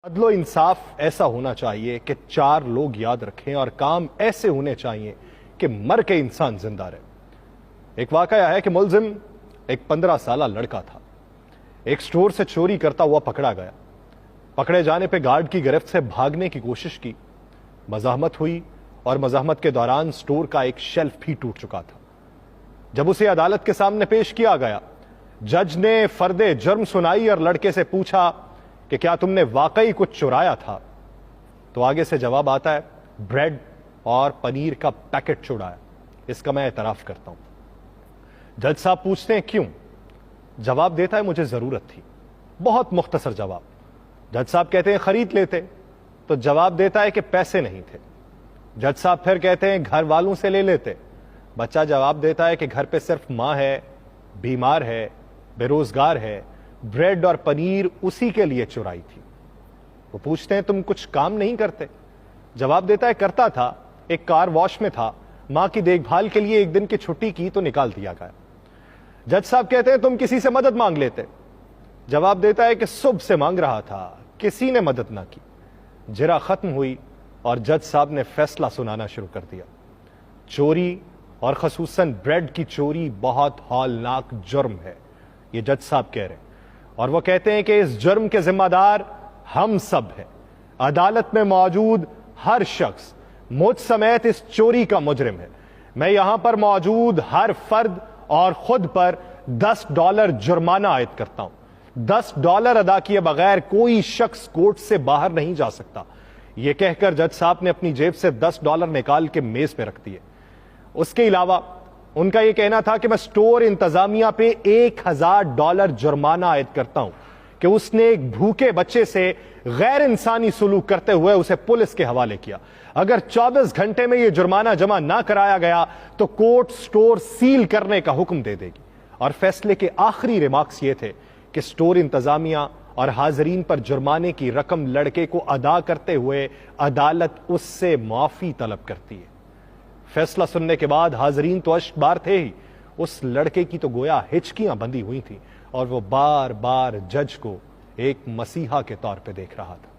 अदलो इंसाफ ऐसा होना चाहिए कि चार लोग याद रखें और काम ऐसे होने चाहिए कि मर के इंसान जिंदा रहे। एक वाकया है कि मुलजिम एक 15 साल लड़का था। एक स्टोर से चोरी करता हुआ पकड़ा गया। पकड़े जाने पे गार्ड की गिरफ्त से भागने की कोशिश की, मज़ाहमत हुई और मज़ाहमत के दौरान स्टोर का एक शेल्फ भी टूट चुका था। जब उसे अदालत के सामने पेश किया गया, जज ने फर्दे जुर्म सुनाई और लड़के से पूछा कि क्या तुमने वाकई कुछ चुराया था? तो आगे से जवाब आता है, ब्रेड और पनीर का पैकेट चुराया, इसका मैं एतराफ करता हूं। जज साहब पूछते हैं क्यों? जवाब देता है, मुझे जरूरत थी। बहुत मुख्तसर जवाब। जज साहब कहते हैं खरीद लेते, तो जवाब देता है कि पैसे नहीं थे। जज साहब फिर कहते हैं घर वालों से ले लेते। बच्चा जवाब देता है कि घर पे सिर्फ मां है, बीमार है, बेरोजगार है, ब्रेड और पनीर उसी के लिए चुराई थी। वो पूछते हैं तुम कुछ काम नहीं करते? जवाब देता है करता था, एक कार वॉश में था, मां की देखभाल के लिए एक दिन की छुट्टी की तो निकाल दिया गया। जज साहब कहते हैं तुम किसी से मदद मांग लेते? जवाब देता है कि सुबह से मांग रहा था, किसी ने मदद ना की। जिरा खत्म हुई और जज साहब ने फैसला सुनाना शुरू कर दिया। चोरी और खसूसन ब्रेड की चोरी बहुत हौलनाक जुर्म है, ये जज साहब कह रहे हैं। और वो कहते हैं कि इस जुर्म के जिम्मेदार हम सब हैं। अदालत में मौजूद हर शख्स मुझ समेत इस चोरी का मुजरिम है। मैं यहां पर मौजूद हर फर्द और खुद पर $10 जुर्माना आयद करता हूं। $10 अदा किए बगैर कोई शख्स कोर्ट से बाहर नहीं जा सकता। यह कहकर जज साहब ने अपनी जेब से $10 निकाल के मेज पे रख दिए। उसके अलावा उनका यह कहना था कि मैं स्टोर इंतजामिया पे $1000 जुर्माना आयद करता हूं कि उसने एक भूखे बच्चे से गैर इंसानी सलूक करते हुए उसे पुलिस के हवाले किया। अगर 24 घंटे में यह जुर्माना जमा ना कराया गया तो कोर्ट स्टोर सील करने का हुक्म दे देगी। और फैसले के आखिरी रिमार्क्स ये थे कि स्टोर इंतजामिया और हाजरीन पर जुर्माने की रकम लड़के को अदा करते हुए अदालत उससे माफी तलब करती है। फैसला सुनने के बाद हाजरीन तो अश्कबार थे ही, उस लड़के की तो गोया हिचकियां बंधी हुई थी और वो बार बार जज को एक मसीहा के तौर पे देख रहा था।